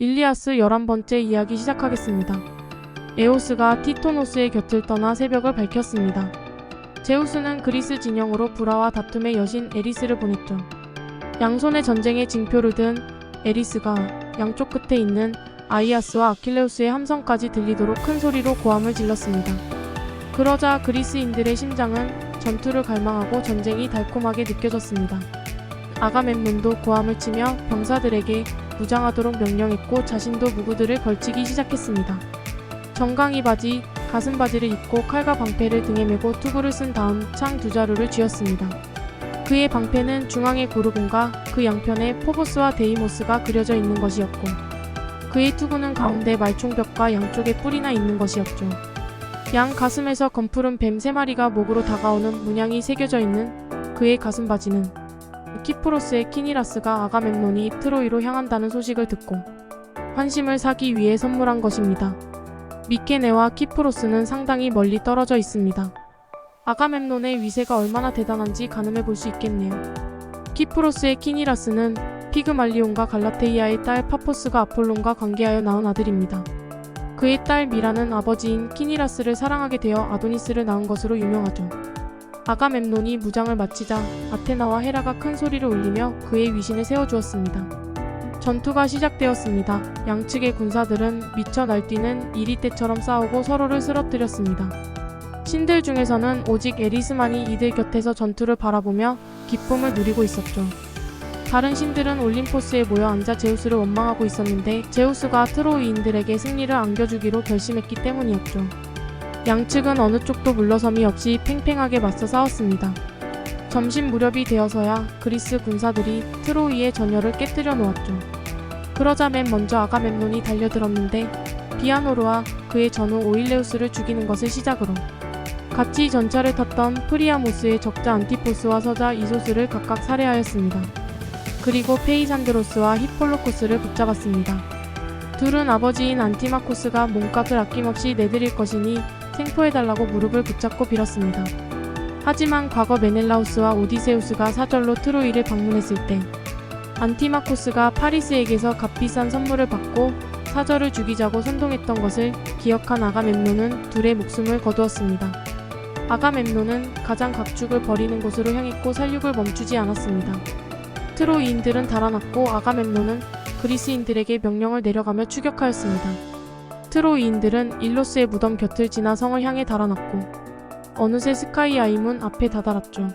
일리아스 11번째 이야기 시작하겠습니다. 에오스가 티토노스의 곁을 떠나 새벽을 밝혔습니다. 제우스는 그리스 진영으로 불화와 다툼의 여신 에리스를 보냈죠. 양손에 전쟁의 징표를 든 에리스가 양쪽 끝에 있는 아이아스와 아킬레우스의 함성까지 들리도록 큰 소리로 고함을 질렀습니다. 그러자 그리스인들의 심장은 전투를 갈망하고 전쟁이 달콤하게 느껴졌습니다. 아가멤논도 고함을 치며 병사들에게 무장하도록 명령했고 자신도 무구들을 걸치기 시작했습니다. 정강이 바지, 가슴 바지를 입고 칼과 방패를 등에 메고 투구를 쓴 다음 창 두 자루를 쥐었습니다. 그의 방패는 중앙에 고르곤과 그 양편에 포보스와 데이모스가 그려져 있는 것이었고 그의 투구는 가운데 말총벽과 양쪽에 뿔이나 있는 것이었죠. 양 가슴에서 검푸른 뱀 3마리가 목으로 다가오는 문양이 새겨져 있는 그의 가슴 바지는 키프로스의 키니라스가 아가멤논이 트로이로 향한다는 소식을 듣고 환심을 사기 위해 선물한 것입니다. 미케네와 키프로스는 상당히 멀리 떨어져 있습니다. 아가멤논의 위세가 얼마나 대단한지 가늠해 볼 수 있겠네요. 키프로스의 키니라스는 피그말리온과 갈라테이아의 딸 파포스가 아폴론과 관계하여 낳은 아들입니다. 그의 딸 미라는 아버지인 키니라스를 사랑하게 되어 아도니스를 낳은 것으로 유명하죠. 아가멤논이 무장을 마치자 아테나와 헤라가 큰 소리를 울리며 그의 위신을 세워주었습니다. 전투가 시작되었습니다. 양측의 군사들은 미쳐 날뛰는 이리떼처럼 싸우고 서로를 쓰러뜨렸습니다. 신들 중에서는 오직 에리스만이 이들 곁에서 전투를 바라보며 기쁨을 누리고 있었죠. 다른 신들은 올림포스에 모여 앉아 제우스를 원망하고 있었는데 제우스가 트로이인들에게 승리를 안겨주기로 결심했기 때문이었죠. 양측은 어느 쪽도 물러섬이 없이 팽팽하게 맞서 싸웠습니다. 점심 무렵이 되어서야 그리스 군사들이 트로이의 전열을 깨뜨려 놓았죠. 그러자 맨 먼저 아가멤논이 달려들었는데 비아노르와 그의 전우 오일레우스를 죽이는 것을 시작으로 같이 전차를 탔던 프리아모스의 적자 안티포스와 서자 이소스를 각각 살해하였습니다. 그리고 페이산드로스와 히폴로코스를 붙잡았습니다. 둘은 아버지인 안티마코스가 몸값을 아낌없이 내드릴 것이니 생포해달라고 무릎을 붙잡고 빌었습니다. 하지만 과거 메넬라우스와 오디세우스가 사절로 트로이를 방문했을 때 안티마코스가 파리스에게서 값비싼 선물을 받고 사절을 죽이자고 선동했던 것을 기억한 아가멤논은 둘의 목숨을 거두었습니다. 아가멤논은 가장 각축을 벌이는 곳으로 향했고 살육을 멈추지 않았습니다. 트로이인들은 달아났고 아가멤논은 그리스인들에게 명령을 내려가며 추격하였습니다. 트로이인들은 일로스의 무덤 곁을 지나 성을 향해 달아났고 어느새 스카이아이문 앞에 다다랐죠.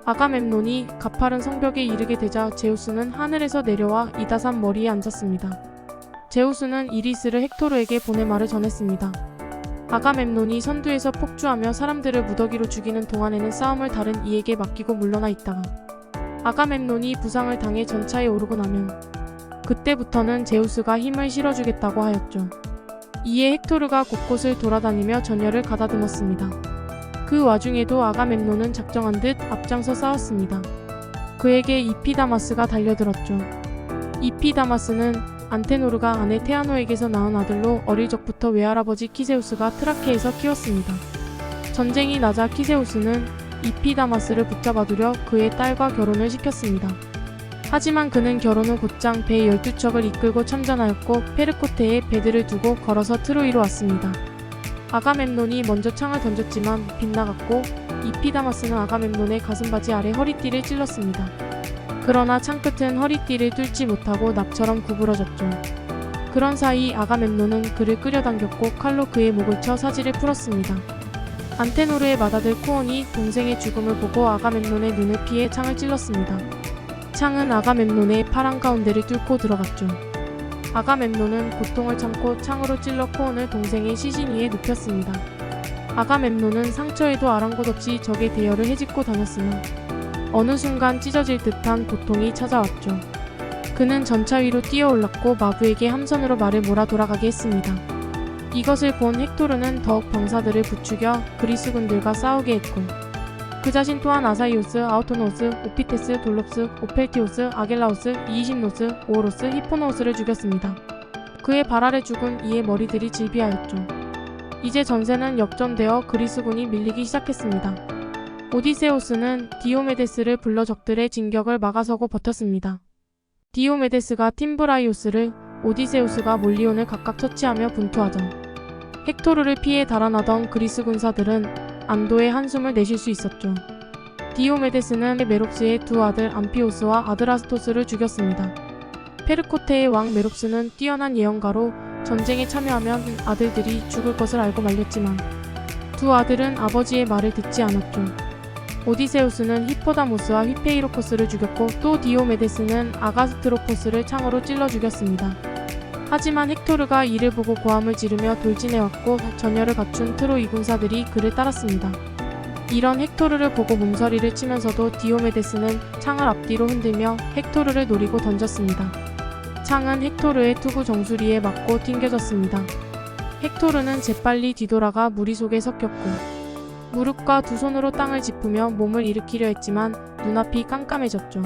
아가멤논이 가파른 성벽에 이르게 되자 제우스는 하늘에서 내려와 이다산 머리에 앉았습니다. 제우스는 이리스를 헥토르에게 보내 말을 전했습니다. 아가멤논이 선두에서 폭주하며 사람들을 무더기로 죽이는 동안에는 싸움을 다른 이에게 맡기고 물러나 있다가 아가멤논이 부상을 당해 전차에 오르고 나면 그때부터는 제우스가 힘을 실어주겠다고 하였죠. 이에 헥토르가 곳곳을 돌아다니며 전열을 가다듬었습니다. 그 와중에도 아가멤논은 작정한 듯 앞장서 싸웠습니다. 그에게 이피다마스가 달려들었죠. 이피다마스는 안테노르가 아내 테아노에게서 낳은 아들로 어릴 적부터 외할아버지 키세우스가 트라케에서 키웠습니다. 전쟁이 나자 키세우스는 이피다마스를 붙잡아두려 그의 딸과 결혼을 시켰습니다. 하지만 그는 결혼 후 곧장 배 12척을 이끌고 참전하였고 페르코테에 배들을 두고 걸어서 트로이로 왔습니다. 아가멤논이 먼저 창을 던졌지만 빗나갔고 이피다마스는 아가멤논의 가슴바지 아래 허리띠를 찔렀습니다. 그러나 창끝은 허리띠를 뚫지 못하고 납처럼 구부러졌죠. 그런 사이 아가멤논은 그를 끌어당겼고 칼로 그의 목을 쳐 사지를 풀었습니다. 안테노르의 맏아들 코온이 동생의 죽음을 보고 아가멤논의 눈을 피해 창을 찔렀습니다. 창은 아가멤논의 팔 한가운데를 뚫고 들어갔죠. 아가멤논은 고통을 참고 창으로 찔러 코온을 동생의 시신 위에 눕혔습니다. 아가멤논은 상처에도 아랑곳 없이 적의 대열을 헤집고 다녔으나 어느 순간 찢어질 듯한 고통이 찾아왔죠. 그는 전차 위로 뛰어올랐고 마부에게 함선으로 말을 몰아 돌아가게 했습니다. 이것을 본 헥토르는 더욱 병사들을 부추겨 그리스 군들과 싸우게 했고 그 자신 또한 아사이오스, 아우토노스, 오피테스, 돌롭스, 오펠티오스, 아겔라오스, 이이심노스, 오오로스, 히포노우스를 죽였습니다. 그의 발 아래 죽은 이의 머리들이 질비하였죠. 이제 전세는 역전되어 그리스군이 밀리기 시작했습니다. 오디세우스는 디오메데스를 불러 적들의 진격을 막아서고 버텼습니다. 디오메데스가 팀브라이오스를 오디세우스가 몰리온을 각각 처치하며 분투하죠. 헥토르를 피해 달아나던 그리스 군사들은 안도의 한숨을 내쉴 수 있었죠. 디오메데스는 메롭스의 두 아들 암피오스와 아드라스토스를 죽였습니다. 페르코테의 왕 메롭스는 뛰어난 예언가로 전쟁에 참여하면 아들들이 죽을 것을 알고 말렸지만 두 아들은 아버지의 말을 듣지 않았죠. 오디세우스는 히포다모스와 휘페이로코스를 죽였고 또 디오메데스는 아가스트로포스를 창으로 찔러 죽였습니다. 하지만 헥토르가 이를 보고 고함을 지르며 돌진해왔고 전열을 갖춘 트로이 군사들이 그를 따랐습니다. 이런 헥토르를 보고 몸서리를 치면서도 디오메데스는 창을 앞뒤로 흔들며 헥토르를 노리고 던졌습니다. 창은 헥토르의 투구 정수리에 맞고 튕겨졌습니다. 헥토르는 재빨리 뒤돌아가 무리 속에 섞였고 무릎과 두 손으로 땅을 짚으며 몸을 일으키려 했지만 눈앞이 깜깜해졌죠.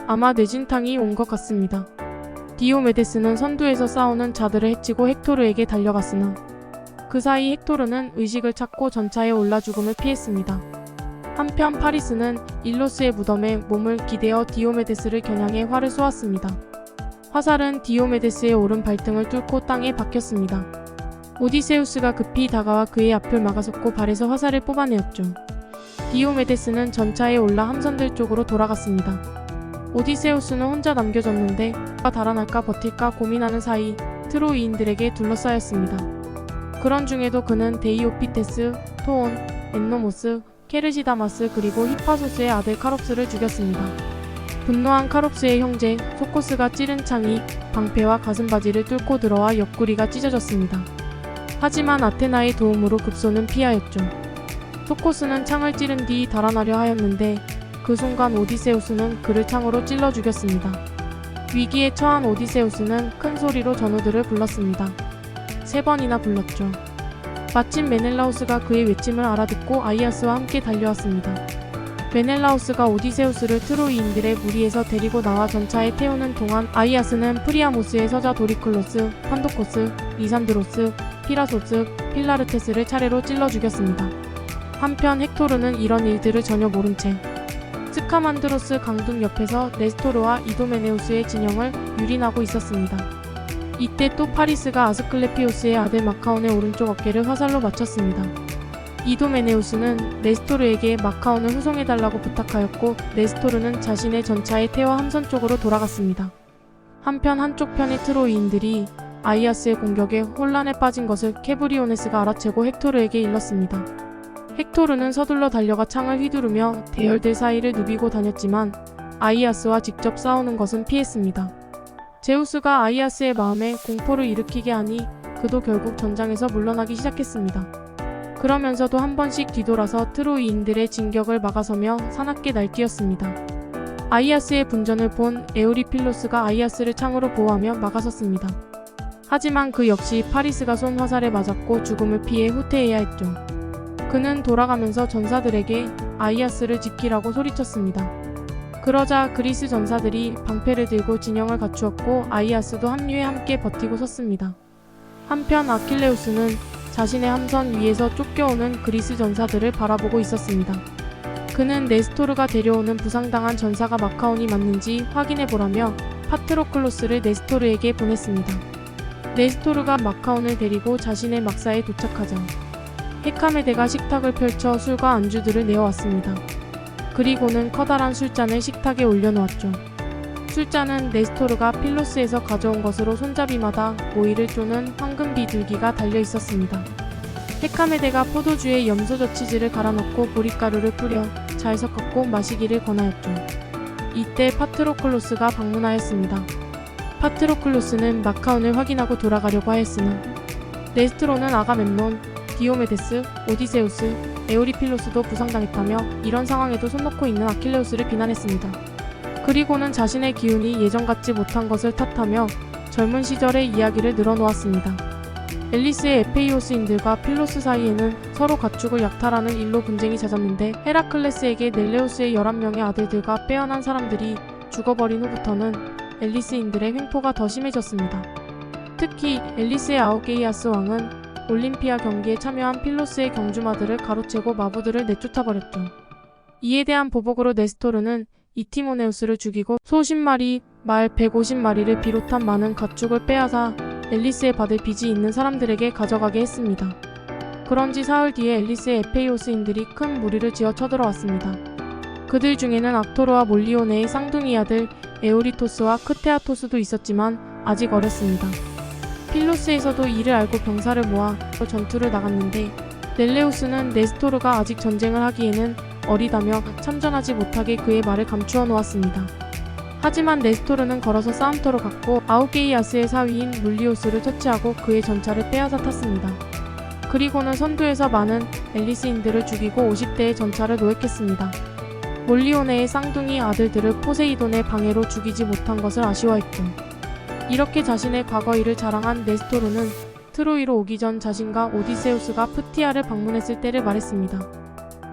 아마 뇌진탕이 온 것 같습니다. 디오메데스는 선두에서 싸우는 자들을 해치고 헥토르에게 달려갔으나 그 사이 헥토르는 의식을 찾고 전차에 올라 죽음을 피했습니다. 한편 파리스는 일로스의 무덤에 몸을 기대어 디오메데스를 겨냥해 활을 쏘았습니다. 화살은 디오메데스의 오른 발등을 뚫고 땅에 박혔습니다. 오디세우스가 급히 다가와 그의 앞을 막아섰고 발에서 화살을 뽑아내었죠. 디오메데스는 전차에 올라 함선들 쪽으로 돌아갔습니다. 오디세우스는 혼자 남겨졌는데 달아날까 버틸까 고민하는 사이 트로이인들에게 둘러싸였습니다. 그런 중에도 그는 데이오피테스, 토온, 엔노모스, 케르시다마스 그리고 히파소스의 아들 카롭스를 죽였습니다. 분노한 카롭스의 형제 소코스가 찌른 창이 방패와 가슴바지를 뚫고 들어와 옆구리가 찢어졌습니다. 하지만 아테나의 도움으로 급소는 피하였죠. 소코스는 창을 찌른 뒤 달아나려 하였는데 그 순간 오디세우스는 그를 창으로 찔러 죽였습니다. 위기에 처한 오디세우스는 큰 소리로 전우들을 불렀습니다. 3번이나 불렀죠. 마침 메넬라우스가 그의 외침을 알아듣고 아이아스와 함께 달려왔습니다. 메넬라우스가 오디세우스를 트로이인들의 무리에서 데리고 나와 전차에 태우는 동안 아이아스는 프리아모스의 서자 도리클로스, 판도코스, 리산드로스, 피라소스, 필라르테스를 차례로 찔러 죽였습니다. 한편 헥토르는 이런 일들을 전혀 모른 채 스카만드로스 강둑 옆에서 네스토르와 이도메네우스의 진영을 유린하고 있었습니다. 이때 또 파리스가 아스클레피오스의 아들 마카온의 오른쪽 어깨를 화살로 맞췄습니다. 이도메네우스는 네스토르에게 마카온을 후송해달라고 부탁하였고 네스토르는 자신의 전차에 태워 함선 쪽으로 돌아갔습니다. 한편 한쪽 편의 트로이인들이 아이아스의 공격에 혼란에 빠진 것을 케브리오네스가 알아채고 헥토르에게 일렀습니다. 헥토르는 서둘러 달려가 창을 휘두르며 대열들 사이를 누비고 다녔지만 아이아스와 직접 싸우는 것은 피했습니다. 제우스가 아이아스의 마음에 공포를 일으키게 하니 그도 결국 전장에서 물러나기 시작했습니다. 그러면서도 한 번씩 뒤돌아서 트로이인들의 진격을 막아서며 사납게 날뛰었습니다. 아이아스의 분전을 본 에우리필로스가 아이아스를 창으로 보호하며 막아섰습니다. 하지만 그 역시 파리스가 쏜 화살에 맞았고 죽음을 피해 후퇴해야 했죠. 그는 돌아가면서 전사들에게 아이아스를 지키라고 소리쳤습니다. 그러자 그리스 전사들이 방패를 들고 진영을 갖추었고 아이아스도 합류해 함께 버티고 섰습니다. 한편 아킬레우스는 자신의 함선 위에서 쫓겨오는 그리스 전사들을 바라보고 있었습니다. 그는 네스토르가 데려오는 부상당한 전사가 마카온이 맞는지 확인해보라며 파트로클로스를 네스토르에게 보냈습니다. 네스토르가 마카온을 데리고 자신의 막사에 도착하자 헤카메데가 식탁을 펼쳐 술과 안주들을 내어왔습니다. 그리고는 커다란 술잔을 식탁에 올려놓았죠. 술잔은 네스토르가 필로스에서 가져온 것으로 손잡이마다 모이를 쪼는 황금 비둘기가 달려있었습니다. 헤카메데가 포도주에 염소젓 치즈를 갈아넣고 보리가루를 뿌려 잘 섞었고 마시기를 권하였죠. 이때 파트로클로스가 방문하였습니다. 파트로클로스는 마카온을 확인하고 돌아가려고 하였으나 네스토르는 아가멤논, 디오메데스, 오디세우스, 에우리필로스도 부상당했다며 이런 상황에도 손 놓고 있는 아킬레우스를 비난했습니다. 그리고는 자신의 기운이 예전 같지 못한 것을 탓하며 젊은 시절의 이야기를 늘어놓았습니다. 앨리스의 에페이오스인들과 필로스 사이에는 서로 가축을 약탈하는 일로 분쟁이 잦았는데 헤라클레스에게 넬레우스의 11명의 아들들과 빼어난 사람들이 죽어버린 후부터는 앨리스인들의 횡포가 더 심해졌습니다. 특히 앨리스의 아우게이아스 왕은 올림피아 경기에 참여한 필로스의 경주마들을 가로채고 마부들을 내쫓아버렸죠. 이에 대한 보복으로 네스토르는 이티모네우스를 죽이고 수십 마리 말 150마리를 비롯한 많은 가축을 빼앗아 앨리스에 받을 빚이 있는 사람들에게 가져가게 했습니다. 그런 지 사흘 뒤에 앨리스의 에페이오스인들이 큰 무리를 지어 쳐들어왔습니다. 그들 중에는 악토르와 몰리오네의 쌍둥이 아들 에오리토스와 크테아토스도 있었지만 아직 어렸습니다. 필로스에서도 이를 알고 병사를 모아 전투를 나갔는데 넬레우스는 네스토르가 아직 전쟁을 하기에는 어리다며 참전하지 못하게 그의 말을 감추어 놓았습니다. 하지만 네스토르는 걸어서 싸움터로 갔고 아우게이아스의 사위인 물리오스를 처치하고 그의 전차를 빼앗아 탔습니다. 그리고는 선두에서 많은 앨리스인들을 죽이고 50대의 전차를 노획했습니다. 몰리오네의 쌍둥이 아들들을 포세이돈의 방해로 죽이지 못한 것을 아쉬워했죠. 이렇게 자신의 과거 일을 자랑한 네스토르는 트로이로 오기 전 자신과 오디세우스가 프티아를 방문했을 때를 말했습니다.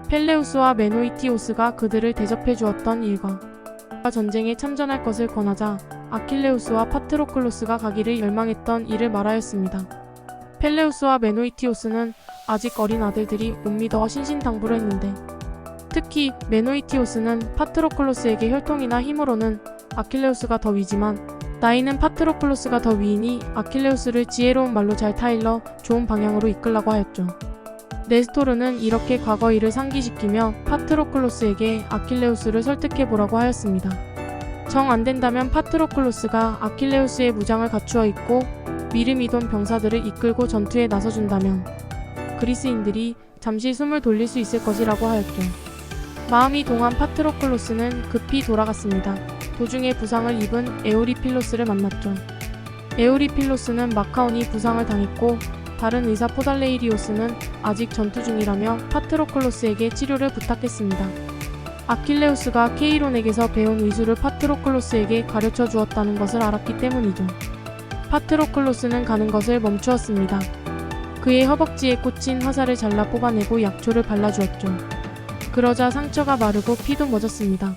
펠레우스와 메노이티오스가 그들을 대접해 주었던 일과 전쟁에 참전할 것을 권하자 아킬레우스와 파트로클로스가 가기를 열망했던 일을 말하였습니다. 펠레우스와 메노이티오스는 아직 어린 아들들이 못 믿어 신신당부를 했는데 특히 메노이티오스는 파트로클로스에게 혈통이나 힘으로는 아킬레우스가 더 위지만 나이는 파트로클로스가 더 위이니 아킬레우스를 지혜로운 말로 잘 타일러 좋은 방향으로 이끌라고 하였죠. 네스토르는 이렇게 과거 일을 상기시키며 파트로클로스에게 아킬레우스를 설득해보라고 하였습니다. 정 안된다면 파트로클로스가 아킬레우스의 무장을 갖추어 입고 미르미돈 병사들을 이끌고 전투에 나서준다면 그리스인들이 잠시 숨을 돌릴 수 있을 것이라고 하였죠. 마음이 동한 파트로클로스는 급히 돌아갔습니다. 도중에 부상을 입은 에오리필로스를 만났죠. 에오리필로스는 마카온이 부상을 당했고 다른 의사 포달레이리오스는 아직 전투 중이라며 파트로클로스에게 치료를 부탁했습니다. 아킬레우스가 케이론에게서 배운 의술을 파트로클로스에게 가르쳐 주었다는 것을 알았기 때문이죠. 파트로클로스는 가는 것을 멈추었습니다. 그의 허벅지에 꽂힌 화살을 잘라 뽑아내고 약초를 발라주었죠. 그러자 상처가 마르고 피도 멎었습니다.